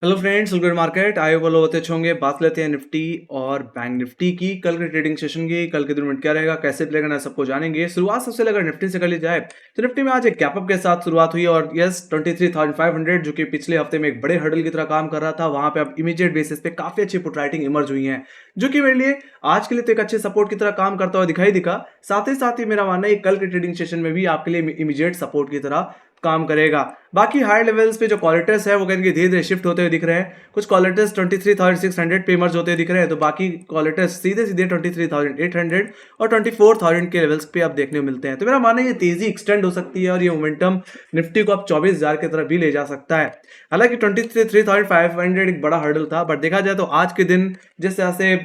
Hello friends, good market आए बोलो होते अच्छे होंगे। बात लेते हैं निफ्टी और बैंक निफ्टी की। कल के ट्रेडिंग सेशन की, कल के दिन में क्या रहेगा, कैसे प्ले करना है, सबको जानेंगे। शुरुआत सबसे अगर निफ्टी से कर ली जाए तो निफ्टी में आज एक गैप अप के साथ शुरुआत हुई और यस 23,500 जो कि पिछले हफ्ते में एक बड़े हर्डल की तरह काम कर रहा था, वहां पे अब इमीडिएट बेसिस पे काफी अच्छी पुट राइटिंग इमर्ज हुई है, जो कि मेरे लिए आज के लिए तो एक अच्छे सपोर्ट की तरह काम करता हुआ दिखाई दिखा। साथ ही मेरा मानना है कल के ट्रेडिंग सेशन में भी आपके लिए इमीडिएट सपोर्ट की तरह काम करेगा। बाकी हायर लेवल्स पे जो कॉलेटर्स है वो कहीं धीरे धीरे शिफ्ट होते हुए दिख रहे हैं। कुछ कॉलेटर्स 23,600 पे इमर्ज होते दिख रहे हैं, तो बाकी कॉलेटर्स सीधे सीधे 23,800 और 24,000 के लेवल्स पे अब देखने को मिलते हैं। तो मेरा मानना है ये तेजी एक्सटेंड हो सकती है और ये मोमेंटम निफ्टी को अब 24,000 की तरफ भी ले जा सकता है। हालांकि 23,500 एक बड़ा हर्डल था, बट देखा जाए तो आज के दिन जिस तरह से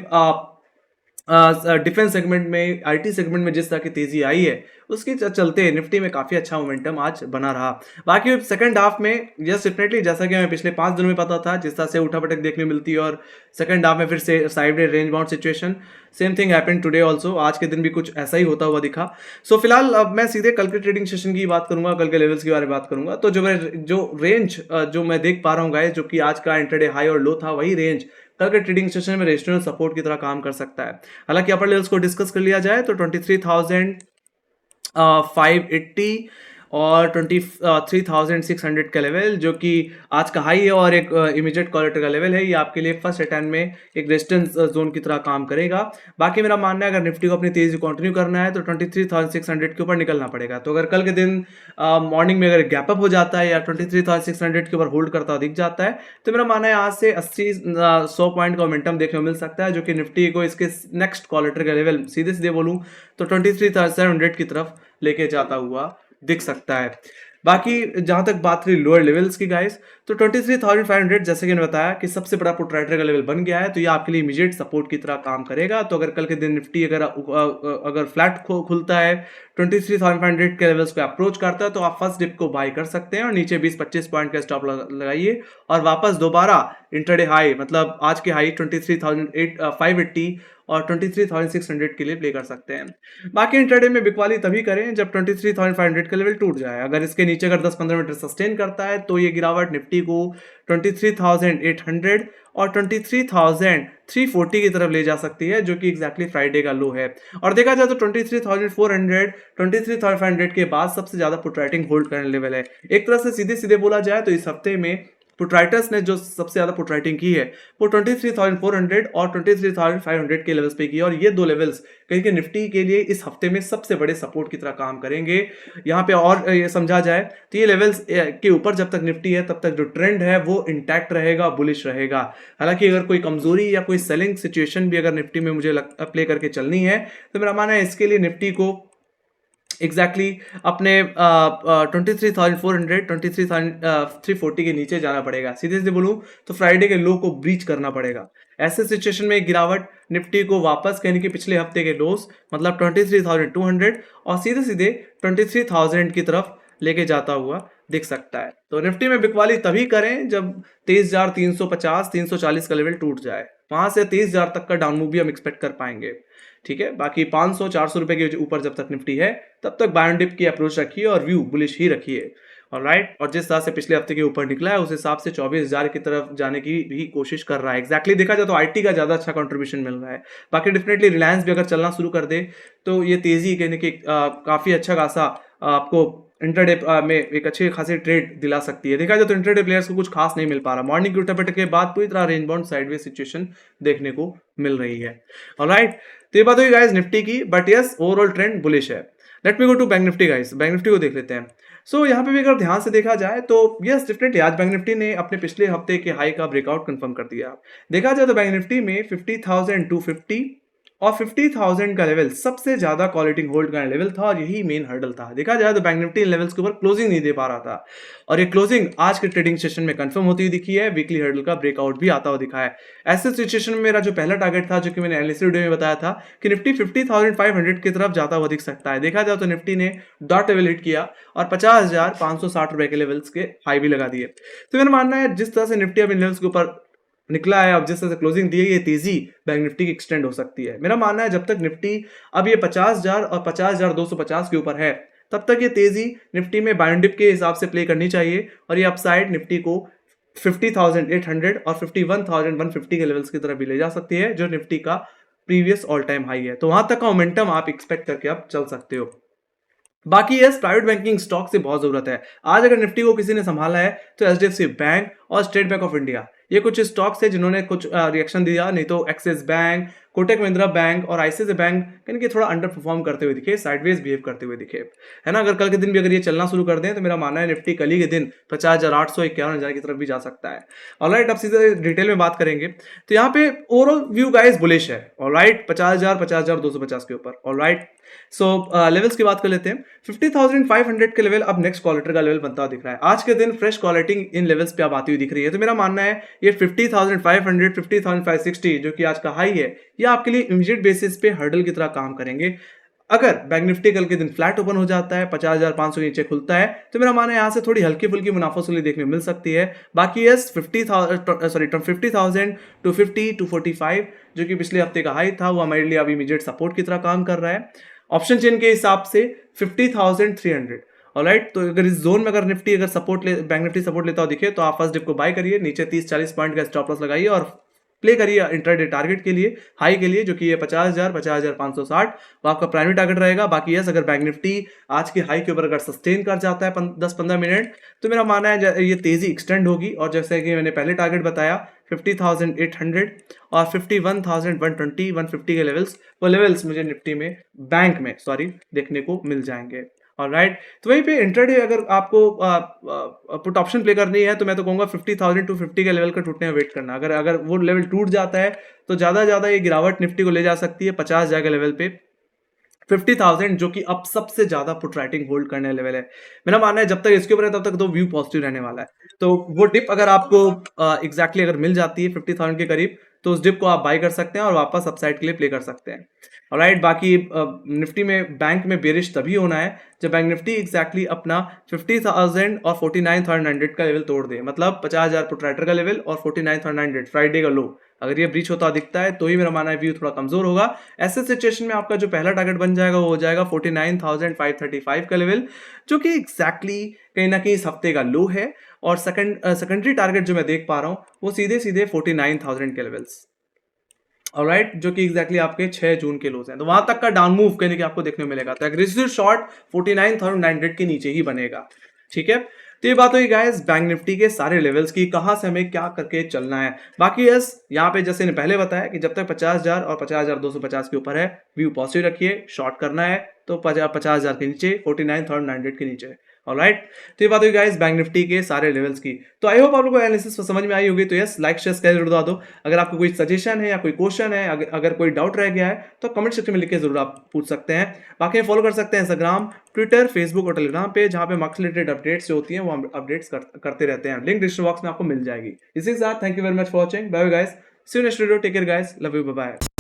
डिफेंस सेगमेंट में, आईटी सेगमेंट में जिस तरह की तेजी आई है, उसके चलते निफ्टी में काफी अच्छा मोमेंटम आज बना रहा। बाकी सेकंड हाफ में यस डेफिनेटली, जैसा कि हमें पिछले 5 दिनों में पता था, जिस तरह से उठा पटक देखने मिलती है और सेकंड हाफ में फिर से side range bound situation, same thing happened today also. आज के दिन भी कुछ ऐसा ही होता हुआ दिखा। सो फिलहाल अब मैं सीधे कल के ट्रेडिंग सेशन की बात करूंगा, कल के लेवल्स के बारे में बात करूंगा। तो जो रेंज जो मैं देख पा रहा हूँ गाइस, जो कि आज का इंटरडे हाई और लो था, वही रेंज कल के ट्रेडिंग सेशन में रेजिस्टेंस सपोर्ट की तरह काम कर सकता है। हालांकि अपर लेवल्स को डिस्कस कर लिया जाए तो 23,580 और 23,600 का लेवल, जो कि आज का हाई है और एक इमीडिएट कॉलेटर का लेवल है, ये आपके लिए फर्स्ट अटेम्प्ट में एक रेजिस्टेंस जोन की तरह काम करेगा। बाकी मेरा मानना है अगर निफ्टी को अपनी तेजी कंटिन्यू करना है तो 23,600 के ऊपर निकलना पड़ेगा। तो अगर कल के दिन मॉर्निंग में अगर गैप अप हो जाता है या 23,600 के ऊपर होल्ड करता दिख जाता है, तो मेरा मानना है आज से 80-100 पॉइंट का मोमेंटम देखने को मिल सकता है, जो कि निफ्टी को इसके नेक्स्ट कॉलेटर का लेवल सीधे सीधे बोलूं तो 23,700 की तरफ लेके जाता हुआ दिख सकता है। बाकी जहां तक बात रही लोअर लेवल्स की गाइस, तो 23,500 जैसे कि मैंने बताया कि सबसे बड़ा पुट राइटर का लेवल बन गया है, तो ये आपके लिए इमीडिएट सपोर्ट की तरह काम करेगा। तो अगर कल के दिन निफ्टी अगर फ्लैट खुलता है, 23,500 के लेवल्स को अप्रोच करता है, तो आप फर्स्ट डिप को बाय कर सकते हैं और नीचे 20-25 पॉइंट का स्टॉप लगाइए और वापस दोबारा इंटरडे हाई, मतलब आज के हाई 23,580 और 23,600 के लिए प्ले कर सकते हैं। बाकी इंटरडे में बिकवाली तभी करें जब 23,500 का लेवल टूट जाए। अगर इसके नीचे अगर 10-15 मिनट सस्टेन करता है तो ये गिरावट निफ्टी को 23,800 और 23,340 की तरफ ले जा सकती है, जो कि एग्जैक्टली फ्राइडे का लो है। और देखा जाए तो 23,400 23,500 के बाद सबसे ज्यादा पुट राइटिंग होल्ड करने लेवल है। एक तरह से सीधे सीधे बोला जाए तो इस हफ्ते में पुट राइटर्स ने जो सबसे ज्यादा पुट राइटिंग की है वो 23,400 और 23,500 के लेवल्स पे की है, और ये दो लेवल्स कहीं के निफ्टी के लिए इस हफ्ते में सबसे बड़े सपोर्ट की तरह काम करेंगे। यहाँ पे और ये समझा जाए तो ये लेवल्स के ऊपर जब तक निफ्टी है तब तक जो ट्रेंड है वो इंटैक्ट रहेगा, बुलिश रहेगा। हालांकि अगर कोई कमजोरी या कोई सेलिंग सिचुएशन भी अगर निफ्टी में मुझे प्ले करके चलनी है, तो मेरा मानना है इसके लिए निफ्टी को एग्जैक्टली अपने 23,400 23,340 के नीचे जाना पड़ेगा। सीधे सीधे बोलूं तो फ्राइडे के लो को ब्रीच करना पड़ेगा। ऐसे सिचुएशन में गिरावट निफ्टी को वापस कहने के पिछले हफ्ते के लोस, मतलब 23,200 और सीधे सीधे 23,000 की तरफ लेके जाता हुआ दिख सकता है। तो निफ्टी में बिकवाली तभी करें जब 23,350 340 का लेवल टूट जाए, वहां से 23,000 तक का डाउन मूव भी हम एक्सपेक्ट कर पाएंगे। ठीक है, बाकी 500-400 रुपए के ऊपर जब तक निफ्टी है तब तक बाय एंड डिप की अप्रोच रखिए और व्यू बुलिश ही रखिए। ऑलराइट, और जिस तरह से पिछले हफ्ते के ऊपर निकला है उस हिसाब से 24,000 की तरफ जाने की भी कोशिश कर रहा है। एग्जैक्टली देखा जाए तो आईटी का ज्यादा अच्छा कंट्रीब्यूशन मिल रहा है। बाकी डेफिनेटली रिलायंस भी अगर चलना शुरू कर दे तो ये तेजी कहने की काफी अच्छा खासा आपको इंटरडे में एक अच्छे खासी ट्रेड दिला सकती है। देखा जाए तो इंटरडे प्लेयर्स को कुछ खास नहीं मिल पा रहा। मॉर्निंग की उठापटक के बाद पूरी तरह रेंज बाउंड साइडवेज सिचुएशन देखने को मिल रही है। ऑलराइट, तो ये बात हुई गाइस निफ्टी की, but yes overall trend bullish है। Let me go to bank Nifty guys. Bank Nifty को देख लेते हैं। सो यहाँ पे भी अगर ध्यान से देखा जाए तो यस डेफिनेटली आज बैंक निफ्टी ने अपने पिछले हफ्ते के हाई का ब्रेकआउट कंफर्म कर दिया। देखा जाए तो बैंक निफ्टी में 50,250 और 50,000 का लेवल सबसे ज्यादा क्वालिटी होल्ड का लेवल था और यही मेन हर्डल था। देखा जाए तो बैंक निफ्टी लेवल्स के ऊपर क्लोजिंग नहीं दे पा रहा था, और ये क्लोजिंग आज के ट्रेडिंग सेशन में कंफर्म होती हुई दिखी है। वीकली हर्डल का ब्रेकआउट भी आता हुआ दिखा है। ऐसे सिचुएशन में मेरा जो पहला टारगेट था, जो कि मैंने एनालिसिस वीडियो में बताया था कि निफ्टी 50,500 की तरफ जाता हुआ दिख सकता है। देखा जाए तो निफ्टी ने डॉट लेवल हिट किया और 50,560 रुपए के लेवल्स के हाई भी लगा दिए। तो मेरा मानना है जिस तरह से निफ्टी अब इन लेवल्स के ऊपर निकला है, अब जिस तरह से क्लोजिंग दी है, ये तेजी बैंक निफ्टी की एक्सटेंड हो सकती है। मेरा मानना है जब तक निफ्टी अब ये 50,000 और 50,250 के ऊपर है तब तक ये तेजी निफ्टी में बाय एंड डिप के हिसाब से प्ले करनी चाहिए, और ये अपसाइड निफ्टी को 50,800 और 51,150 के लेवल्स की तरफ भी ले जा सकती है, जो निफ्टी का प्रीवियस ऑल टाइम हाई है। तो वहां तक का मोमेंटम आप एक्सपेक्ट करके आप चल सकते हो। बाकी यस, प्राइवेट बैंकिंग स्टॉक से बहुत जरूरत है। आज अगर निफ्टी को किसी ने संभाला है तो एचडीएफसी बैंक और स्टेट बैंक ऑफ इंडिया, ये कुछ स्टॉक्स है जिन्होंने कुछ रिएक्शन दिया। नहीं तो axis bank, Kotak Mahindra bank और आईसीआईसीआई बैंक इनके थोड़ा अंडर परफॉर्म करते हुए दिखे, साइडवेज बिहेव करते हुए दिखे, है ना। अगर कल के दिन भी अगर ये चलना शुरू कर दें तो मेरा मानना है निफ्टी कल ही के दिन 50,800 51,000 की तरफ भी जा सकता है। ऑलराइट, अब सीधे डिटेल में बात करेंगे तो यहाँ पे ओवरऑल व्यू गाइस बुलिश है। ऑलराइट, 50,000 50,250 के ऊपर। ऑलराइट, सो लेवल्स की बात कर लेते हैं। 50,500 के लेवल अब नेक्स्ट क्वालिटर का लेवल बनता हुआ दिख रहा है। आज के दिन फ्रेश क्वालिटी इन लेवल्स पे अब आती हुई दिख रही है। तो मेरा मानना है ये 50,500 50,560 जो कि आज का हाई है, ये आपके लिए इमीडिएट बेसिस पे हर्डल की तरह काम करेंगे। अगर बैंक निफ्टी कल के दिन फ्लैट ओपन हो जाता है, 50,500 नीचे खुलता है, तो मेरा मानना है यहां से थोड़ी हल्की फुल्की मुनाफासुली देखने मिल सकती है। बाकी यस 50,000 टू 50 टू 45 जो कि पिछले हफ्ते का हाई था, वो हमारे लिए अभी इमीडिएट सपोर्ट की तरह काम कर रहा है। ऑप्शन चेन के हिसाब से 50,300। ऑलराइट, तो अगर इस जोन में अगर निफ्टी अगर सपोर्ट बैंक निफ्टी सपोर्ट लेता हुआ दिखे तो आप फर्स्ट डिप को बाय करिए, नीचे 30-40 पॉइंट का स्टॉप लॉस लगाइए और प्ले करिए इंट्राडे टारगेट के लिए, हाई के लिए, जो कि ये 50,000 50,560 वो आपका प्राइमरी टारगेट रहेगा। बाकी यस, अगर बैंक निफ्टी आज की हाई के ऊपर अगर सस्टेन कर जाता है 10-15 मिनट, तो मेरा मानना है ये तेजी एक्सटेंड होगी और जैसे कि मैंने पहले टारगेट बताया 50,800 और 51,120 150 के लेवल्स मुझे निफ्टी में बैंक में देखने को मिल जाएंगे। ऑलराइट, तो वहीं पे इंट्राडे अगर आपको पुट ऑप्शन प्ले करनी है तो मैं तो कहूंगा 50,250 के लेवल का टूटने में वेट करना। अगर वो लेवल टूट जाता है तो ज्यादा ये गिरावट निफ्टी को ले जा सकती है 50,000 के लेवल पे 50,000, जो कि अब सबसे ज्यादा पुट राइटिंग होल्ड करने लेवल है। मेरा मानना है जब तक इसके ऊपर है तब तक तो व्यू पॉजिटिव रहने वाला है। तो वो डिप अगर आपको एग्जैक्टली अगर मिल जाती है 50,000 के करीब, तो उस डिप को आप बाय कर सकते हैं और वापस अपसाइड के लिए प्ले कर सकते हैं। ऑलराइट, बाकी निफ्टी में बैंक में बेरिश तभी होना है जब बैंक निफ्टी एग्जैक्टली अपना 50,000 और 49,100 का लेवल तोड़ दे, मतलब 50,000 पुट राइटर का लेवल और 49,100 फ्राइडे का लो। अगर ये ब्रीच होता दिखता है तो ही मेरा मानना है व्यू थोड़ा कमजोर होगा। ऐसे सिचुएशन में आपका जो पहला टारगेट बन जाएगा वो हो जाएगा 49,535 का लेवल, जो कि एग्जैक्टली कहीं ना कहीं इस हफ्ते का लो है। और सेकेंडरी टारगेट जो मैं देख पा रहा हूं वो सीधे 49,000 के लेवल्स। ऑलराइट, जो कि एग्जैक्टली आपके 6 जून के लोज हैं। तो वहां तक का डाउन मूव कहने के आपको देखने को मिलेगा। तो एग्रेसिव शॉर्ट 49,900 के नीचे ही बनेगा। ठीक है, तो ये बात हुई गाइस बैंक निफ्टी के सारे लेवल्स की, कहां से हमें क्या करके चलना है। बाकी यस, यहाँ पे जैसे ने पहले बताया कि जब तक 50,000 और 50,250 के ऊपर है व्यू पॉजिटिव रखिए। शॉर्ट करना है तो 50,000 के नीचे, 49,900 के नीचे। ऑलराइट, तो ये बात हुई गाइस बैंक निफ्टी के सारे लेवल्स की। तो आई होप आप लोगों को एनालिसिस समझ में आई होगी। तो यस, लाइक शेयर जरूर बता दो। अगर आपको कोई सजेशन है या कोई क्वेश्चन है, अगर कोई डाउट रह गया है तो कमेंट सेक्शन में लिख के जरूर आप पूछ सकते हैं। बाकी फॉलो कर सकते हैं इंस्टाग्राम, ट्विटर, फेसबुक और टेलीग्राम पे, जहां पे मार्क्स रिलेटेड अपडेट्स जो होती हैं वो हम अपडेट्स करते रहते हैं। लिंक डिस्क्रिप्शन बॉक्स में आपको मिल जाएगी। इसी के साथ thank you very much for watching. Bye bye guys, see you next video, take care guys, love you, bye bye.